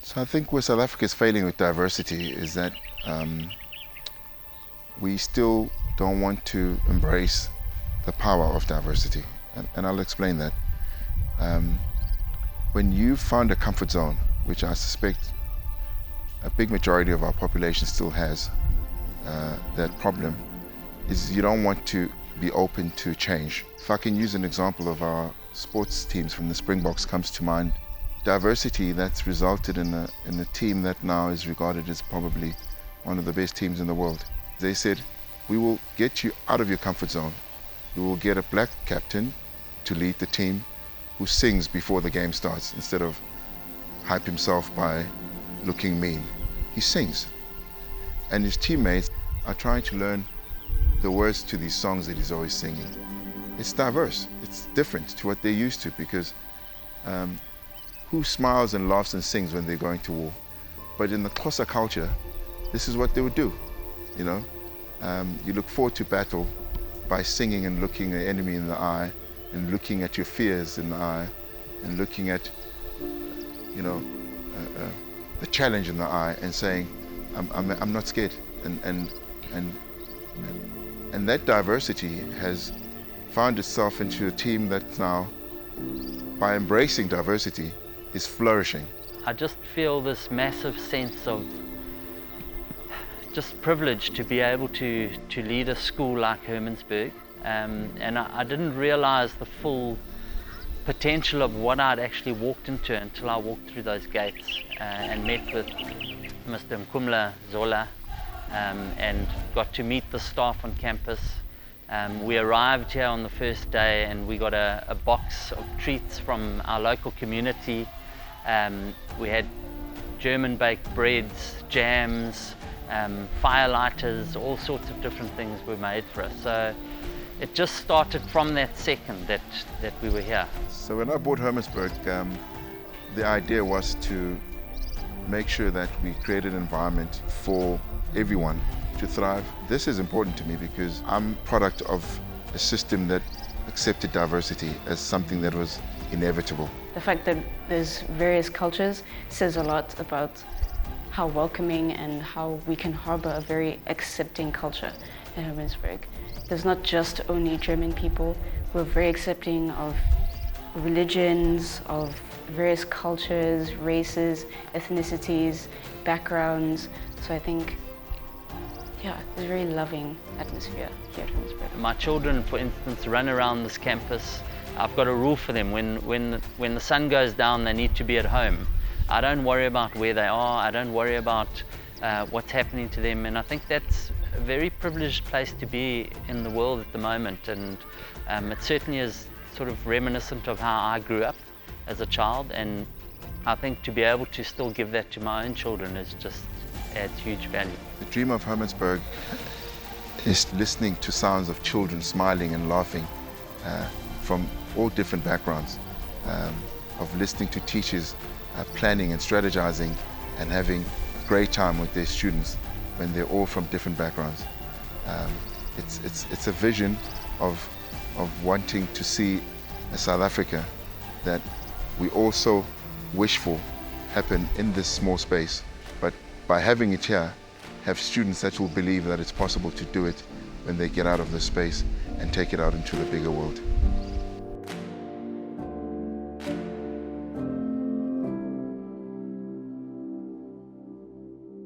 So I think where South Africa is failing with diversity is that we still don't want to embrace the power of diversity, and I'll explain that. When you found a comfort zone, which I suspect a big majority of our population still has, that problem is you don't want to be open to change. If I can use an example of our sports teams from the Springboks comes to mind, diversity that's resulted in a team that now is regarded as probably one of the best teams in the world. They said, we will get you out of your comfort zone. We will get a black captain to lead the team who sings before the game starts instead of hype himself by looking mean. He sings. And his teammates are trying to learn the words to these songs that he's always singing. It's diverse. It's different to what they're used to because who smiles and laughs and sings when they're going to war? But in the Xhosa culture, this is what they would do, you know? You look forward to battle by singing and looking the enemy in the eye and looking at your fears in the eye and looking at, you know, the challenge in the eye and saying, I'm not scared. And that diversity has found itself into a team that now, by embracing diversity, is flourishing. I just feel this massive sense of just privilege to be able to lead a school like Hermannsburg. And I didn't realize the full potential of what I'd actually walked into until I walked through those gates and met with Mr. Mkumla Zola and got to meet the staff on campus. We arrived here on the first day and we got a box of treats from our local community. We had German baked breads, jams, firelighters, all sorts of different things were made for us. So it just started from that second that we were here. So when I bought Hermannsburg, the idea was to make sure that we created an environment for everyone to thrive. This is important to me because I'm product of a system that accepted diversity as something that was inevitable. The fact that there's various cultures says a lot about how welcoming and how we can harbor a very accepting culture in Hermannsburg. There's not just only German people. We're very accepting of religions, of various cultures, races, ethnicities, backgrounds. So I think, yeah, it's a very loving atmosphere here at Hermannsburg. My children, for instance, run around this campus. I've got a rule for them. When the sun goes down, they need to be at home. I don't worry about where they are. I don't worry about what's happening to them. And I think that's a very privileged place to be in the world at the moment. And it certainly is sort of reminiscent of how I grew up as a child. And I think to be able to still give that to my own children is just adds huge value. The dream of Hermannsburg is listening to sounds of children smiling and laughing from all different backgrounds, of listening to teachers planning and strategizing and having a great time with their students when they're all from different backgrounds. It's a vision of wanting to see a South Africa that we also wish for happen in this small space, but by having it here, have students that will believe that it's possible to do it when they get out of this space and take it out into the bigger world.